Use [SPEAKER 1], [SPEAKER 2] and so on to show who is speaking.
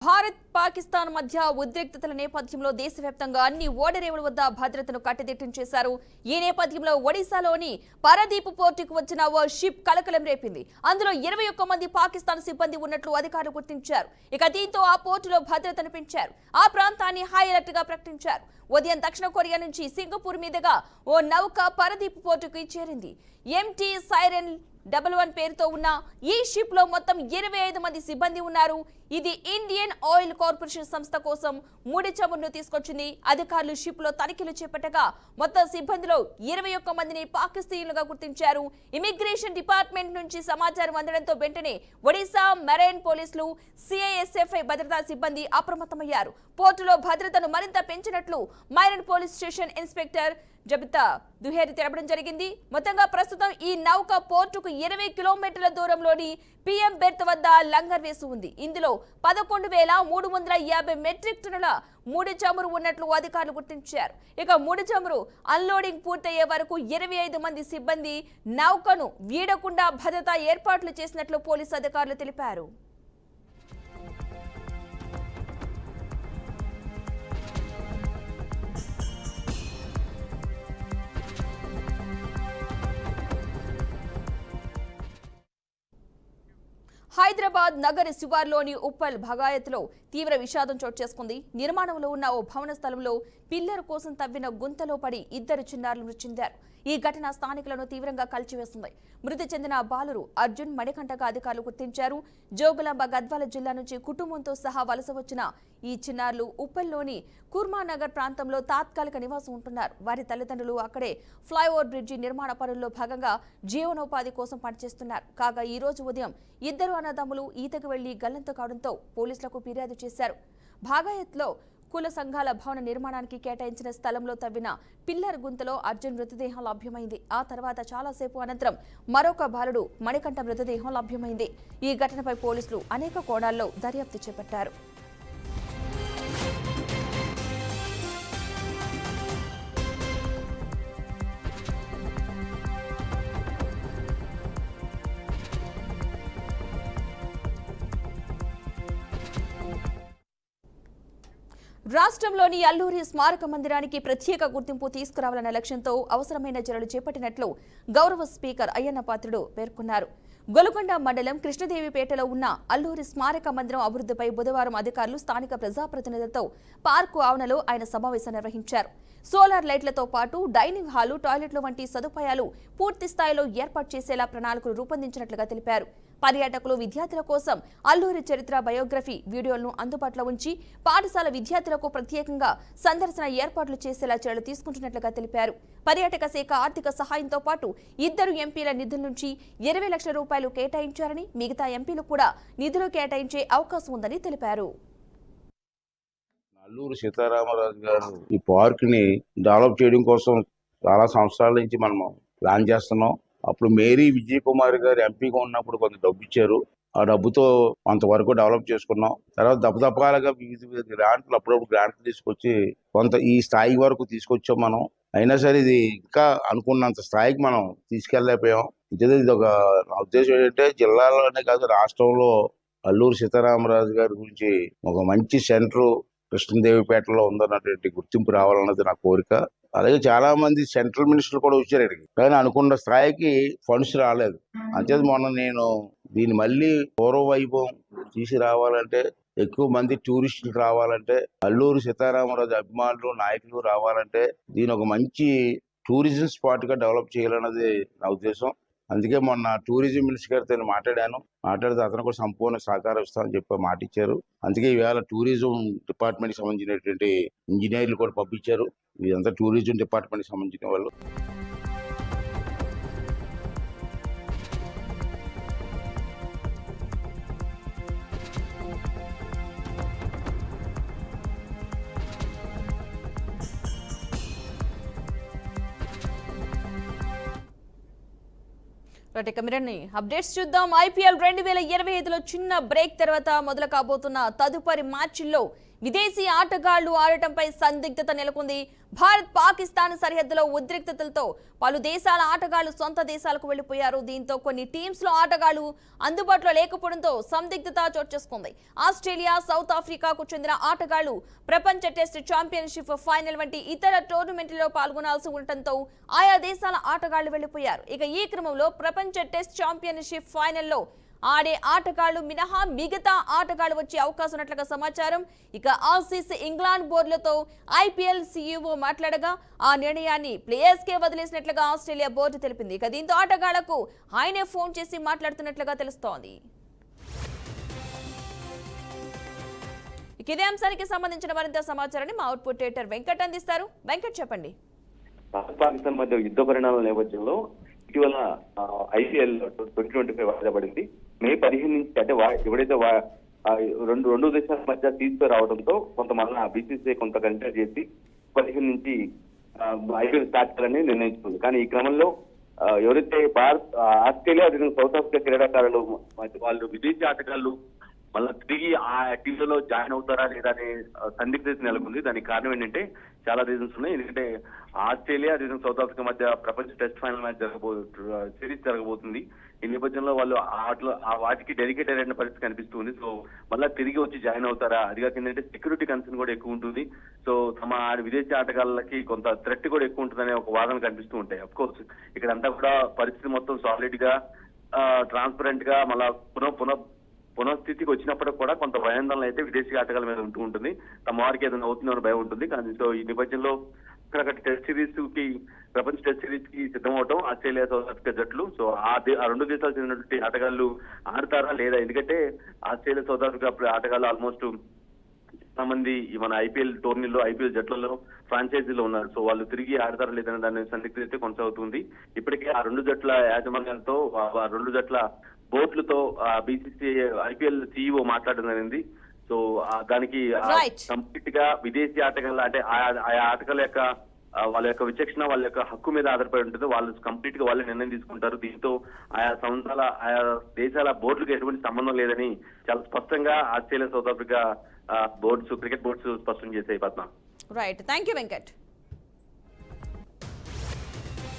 [SPEAKER 1] భారత్ పాకిస్తాన్ మధ్య ఉద్రిక్తతల నేపథ్యంలో దేశవ్యాప్తంగా అన్ని ఓడరేవుల వద్ద భద్రతను కట్టుదిట్టం చేశారు. ఈ నేపథ్యంలో ఒడిశాలోని పారాదీప్ పోర్టుకు వచ్చిన ఓ షిప్ కలకలం రేపింది. అందులో 21 మంది పాకిస్తాన్ సిబ్బంది ఉన్నట్లు అధికారులు గుర్తించారు. ఇక దీంతో ఆ పోర్టులో భద్రతను పెంచారు. ఆ ప్రాంతాన్ని హై అలర్ట్ గా ప్రకటించారు. ఉదయం దక్షిణ కొరియా నుంచి సింగపూర్ మీదుగా ఓ నౌక పారాదీప్ పోర్టుకు చేరింది. MT సైరన్ 11 పేరుతో ఉన్న ఈ షిప్ లో మొత్తం 25 మంది సిబ్బంది ఉన్నారు. ఇది ఇండియన్ ఆయిల్ కార్పొరేషన్ సంస్థ కోసం ముడి చమురును తీసుకొచ్చింది. అధికారులు షిప్ లో తనిఖీలు చేపట్టగా మొత్తం సిబ్బందిలో 21 మందిని పాకిస్తానీయులుగా గుర్తించారు. ఇమిగ్రేషన్ డిపార్ట్మెంట్ నుంచి సమాచారం అందడంతో వెంటనే ఒడిశా మెరైన్ పోలీసులు, CISF భద్రతా సిబ్బంది అప్రమత్తమయ్యారు. పోర్టులో భద్రతను మరింత పెంచినట్లు మైరన్ పోలీస్ స్టేషన్ ఇన్స్పెక్టర్ జబితా దుహేరి తెలపడం జరిగింది. మొత్తంగా ప్రస్తుతం ఈ నౌక పోర్టుకు 20 కిలోమీటర్ల దూరంలోని PM బెర్త్ వద్ద లంగర్ వేసి ఉంది. ఇందులో 11,350 మెట్రిక్ టన్నుల ముడి చమురు ఉన్నట్లు అధికారులు గుర్తించారు. ఇక ముడి చమురు అన్లోడింగ్ పూర్తయ్యే వరకు 25 మంది సిబ్బంది నౌకను వీడకుండా భద్రతా ఏర్పాట్లు చేసినట్లు పోలీసు అధికారులు తెలిపారు. హైదరాబాద్ నగర శివార్లోని ఉప్పల్ భగాయత్లో తీవ్ర విషాదం చోటు చేసుకుంది. నిర్మాణంలో ఉన్న ఓ భవన స్థలంలో పిల్లర్ కోసం తవ్విన గుంతలో పడి 2 చిన్నారులు మృతి చెందారు. ఈ ఘటన స్థానికులను తీవ్రంగా కలిచివేస్తుంది. మృతి చెందిన బాలురు అర్జున్, మణికంఠగా అధికారులు గుర్తించారు. జోగులాంబ, గద్వాల జిల్లా నుంచి కుటుంబంతో సహా వలస వచ్చిన ఈ చిన్నారులు ఉప్పల్లోని కుర్మానగర్ ప్రాంతంలో తాత్కాలిక నివాసం ఉంటున్నారు. వారి తల్లిదండ్రులు అక్కడే ఫ్లైఓవర్ బ్రిడ్జి నిర్మాణ పనుల్లో భాగంగా జీవనోపాధి కోసం పనిచేస్తున్నారు. కాగా ఈ రోజు ఉదయం 2 అన్నదమ్ములు ఈతకు వెళ్లి గల్లంతు కావడంతో పోలీసులకు ఫిర్యాదు చేశారు. భాగాయత్లో కుల సంఘాల భవన నిర్మాణానికి కేటాయించిన స్థలంలో తవ్విన పిల్లర్ గుంతలో అర్జున్ మృతదేహం లభ్యమైంది. ఆ తర్వాత చాలాసేపు అనంతరం మరొక బాలుడు మణికంఠ మృతదేహం లభ్యమైంది. ఈ ఘటనపై పోలీసులు అనేక కోణాల్లో దర్యాప్తు చేపట్టారు. రాష్ట్రంలోని అల్లూరి స్మారక మందిరానికి ప్రత్యేక గుర్తింపు తీసుకురావాలన్న లక్ష్యంతో అవసరమైన చర్యలు చేపట్టినట్లు గౌరవ స్పీకర్ అయ్యన్న పాత్రుడు పేర్కొన్నారు. గొలుకొండ మండలం కృష్ణదేవిపేటలో ఉన్న అల్లూరి స్మారక మందిరం అభివృద్ధిపై బుధవారం అధికారులు, స్థానిక ప్రజాప్రతినిధులతో పార్కు ఆవరణలో ఆయన సమావేశం నిర్వహించారు. సోలార్ లైట్లతో పాటు డైనింగ్ హాలు, టాయిలెట్లు వంటి సదుపాయాలు పూర్తి స్థాయిలో ఏర్పాటు చేసేలా ప్రణాళికలు రూపొందించినట్లుగా తెలిపారు. పర్యాటకులు, విద్యార్థుల కోసం అల్లూరి చరిత్ర బయోగ్రఫీ వీడియోలను అందుబాటులో ఉంచి పాఠశాల విద్యార్థులకు ప్రత్యేకంగా సందర్శన ఏర్పాట్లు చేసేలా చర్యలు తీసుకుంటున్నట్లుగా తెలిపారు. పర్యాటక శాఖ ఆర్థిక సహాయంతో పాటు 2 ఎంపీల నిధుల నుంచి 20 లక్షల రూపాయలు కేటాయించారని, మిగతా ఎంపీలు కూడా నిధులు కేటాయించే అవకాశం ఉందని తెలిపారు.
[SPEAKER 2] అల్లూరి సీతారామరాజు గారు ఈ పార్క్ ని డెవలప్ చేయడం కోసం చాలా సంవత్సరాల నుంచి మనం ప్లాన్ చేస్తున్నాం. అప్పుడు మేరీ విజయ్ కుమార్ గారు ఎంపీగా ఉన్నప్పుడు కొంత డబ్బు ఇచ్చారు. ఆ డబ్బుతో కొంతవరకు డెవలప్ చేసుకున్నాం. తర్వాత దప్పదప్పాలుగా వివిధ గ్రాంట్లు, అప్పుడప్పుడు గ్రాంట్లు తీసుకొచ్చి కొంత ఈ స్థాయి వరకు తీసుకొచ్చాం మనం. అయినా సరే ఇది ఇంకా అనుకున్నంత స్థాయికి మనం తీసుకెళ్ళలేకపోయాం. ఇది ఒక ఉద్దేశం ఏంటంటే జిల్లాలోనే కాదు రాష్ట్రంలో అల్లూరి సీతారామరాజు గారి గురించి ఒక మంచి సెంటర్ కృష్ణదేవిపేటలో ఉందన్నటువంటి గుర్తింపు రావాలన్నది నా కోరిక. అలాగే చాలా మంది సెంట్రల్ మినిస్టర్లు కూడా వచ్చారు ఇక్కడికి, కానీ అనుకున్న స్థాయికి ఫండ్స్ రాలేదు. అంతే మొన్న నేను దీన్ని మళ్ళీ పూర్వ వైభవం తీసుకురావాలంటే, ఎక్కువ మంది టూరిస్టులు రావాలంటే, అల్లూరి సీతారామరాజు అభిమానులు, నాయకులు రావాలంటే దీని ఒక మంచి టూరిజం స్పాట్ గా డెవలప్ చేయాలన్నది నా ఉద్దేశం. అందుకే మొన్న టూరిజం మినిస్టర్ గారితో మాట్లాడితే అతను కూడా సంపూర్ణ సహకారం ఇస్తామని చెప్పి మాట ఇచ్చారు. అందుకే ఈవేళ టూరిజం డిపార్ట్మెంట్ కి సంబంధించినటువంటి ఇంజనీర్లు కూడా పంపించారు. ఇదంతా టూరిజం డిపార్ట్మెంట్ కి సంబంధించిన వాళ్ళు.
[SPEAKER 1] అప్డేట్స్ చూద్దాం. IPL 2025లో చిన్న బ్రేక్ తర్వాత మొదలు కాబోతున్న తదుపరి మ్యాచ్ల్లో విదేశీ ఆటగాళ్లు ఆడటంపై సందిగ్ధత నెలకొంది. భారత్ పాకిస్తాన్ సరిహద్దులో ఉద్రిక్తతలతో పలు దేశాల ఆటగాళ్లు సొంత దేశాలకు వెళ్లిపోయారు. దీంతో కొన్ని టీమ్స్ లో ఆటగాళ్లు అందుబాటులో లేకపోవడంతో సందిగ్ధత చోటు చేసుకుంది. ఆస్ట్రేలియా, సౌత్ ఆఫ్రికాకు చెందిన ఆటగాళ్లు ప్రపంచ టెస్ట్ ఛాంపియన్షిప్ ఫైనల్ వంటి ఇతర టోర్నమెంట్లలో పాల్గొనాల్సి ఉండటంతో ఆయా దేశాల ఆటగాళ్లు వెళ్లిపోయారు. ఇక ఈ క్రమంలో ప్రపంచ టెస్ట్ ఛాంపియన్షిప్ ఫైనల్లో ఆడే ఆటగాళ్లు మినహా మిగతా ఆటగాళ్లు వచ్చే అవకాశం ఉన్నట్లుగా సమాచారం. ఇక ఆసీస్ ఇంగ్లాండ్ బోర్డులతో ఐపీఎల్ సీఈఓ మాట్లాడగా ఆ నిర్ణయాన్ని ప్లేయర్స్ కే వదిలేసినట్లుగా ఆస్ట్రేలియా బోర్డు తెలిపింది. ఇక దీంతో ఆటగాళ్లకు ఆయనే ఫోన్ చేసి మాట్లాడుతున్నట్లుగా తెలుస్తోంది. ఇదే అంశానికి సంబంధించిన మరింత సమాచారాన్ని మా అవుట్పుట్ ఎడిటర్ వెంకట్ అందిస్తారు. వెంకట్, చెప్పండి.
[SPEAKER 3] పాకిస్తాన్ మధ్య యుద్ధ పరిణామాల నేపథ్యంలో ఇటీవల ఐపీఎల్ 2025 వాయిదా పడింది. మే 15 నుంచి అంటే ఎవడైతే రెండు దేశాల మధ్య తీసుకు రావడంతో కొంత మళ్ళా బీసీసీఐ కొంత కన్సిడర్ చేసి 15 నుంచి ఐపీఎల్ స్టార్ట్ చేయాలని నిర్ణయించుకుంది. కానీ ఈ క్రమంలో ఎవరైతే ఆస్ట్రేలియా సౌత్ ఆఫ్రికా క్రీడాకారులు వాళ్ళు విదేశీ ఆటగాళ్లు మళ్ళీ తిరిగి ఆ టీంలలో జాయిన్ అవుతారా లేదా అనే సందిగ్ధత నెలకొంది. దానికి కారణం ఏంటంటే చాలా రీజన్స్ ఉన్నాయి. ఎందుకంటే ఆస్ట్రేలియా సౌత్ ఆఫ్రికా మధ్య ప్రపంచ టెస్ట్ ఫైనల్ మ్యాచ్ సిరీస్ జరగబోతుంది. ఈ నేపథ్యంలో వాళ్ళు వాటికి డెడికేటెడ్ అయిన పరిస్థితి కనిపిస్తుంది. సో మళ్ళీ తిరిగి వచ్చి జాయిన్ అవుతారా, అది కాక ఏంటంటే సెక్యూరిటీ కన్సర్న్ కూడా ఎక్కువ ఉంటుంది. సో తమ విదేశీ ఆటగాళ్ళకి కొంత థ్రెట్ కూడా ఎక్కువ ఉంటుందనే ఒక వాదన కనిపిస్తూ ఉంటాయి. అఫ్ కోర్స్ ఇక్కడ అంతా కూడా పరిస్థితి మొత్తం సాలిడ్ గా ట్రాన్స్పరెంట్ గా మళ్ళా పునఃస్థితికి వచ్చినప్పుడు కూడా కొంత భయాందోళన అయితే విదేశీ ఆటగాళ్ళ మీద ఉంటూ ఉంటుంది. తమ వారికి ఏదైనా అవుతుందని భయం ఉంటుంది. కానీ సో ఈ నేపథ్యంలో అక్కడ టెస్ట్ సిరీస్ కి ప్రపంచ టెస్ట్ సిరీస్ కి సిద్ధమవటం ఆస్ట్రేలియా, సౌత్ ఆఫ్రికా జట్లు. సో ఆ రెండు దేశాలకు చెందినటువంటి ఆటగాళ్లు ఆడతారా లేదా, ఎందుకంటే ఆస్ట్రేలియా, సౌత్ ఆఫ్రికా ఆటగాళ్లు ఆల్మోస్ట్ చాలా మంది మన ఐపీఎల్ టోర్నీలో ఐపీఎల్ జట్లలో ఫ్రాంచైజీలో ఉన్నారు. సో వాళ్ళు తిరిగి ఆడతారా లేదనే దాని సందిగ్ధత అయితే కొనసాగుతుంది. ఇప్పటికే ఆ రెండు జట్ల యాజమాన్యాలతో ఆ రెండు జట్ల బోర్డులతో బీసీసీఐ ఐపీఎల్ సీఈఓ మాట్లాడడం జరిగింది. సో దానికి కంప్లీట్ గా విదేశీ ఆటగాళ్ళ అంటే ఆయా ఆటగాళ్ళ యొక్క వాళ్ళ యొక్క విచక్షణ, వాళ్ళ యొక్క హక్కు మీద ఆధారపడి ఉంటుంది. వాళ్ళు కంప్లీట్ గా వాళ్ళే నిర్ణయం తీసుకుంటారు. దీంతో ఆయా దేశాల బోర్డులకు ఎటువంటి సంబంధం లేదని చాలా స్పష్టంగా Australia, south Africa cricket boards స్పష్టం చేశాయి. Padma.
[SPEAKER 1] Right, thank you Venkat.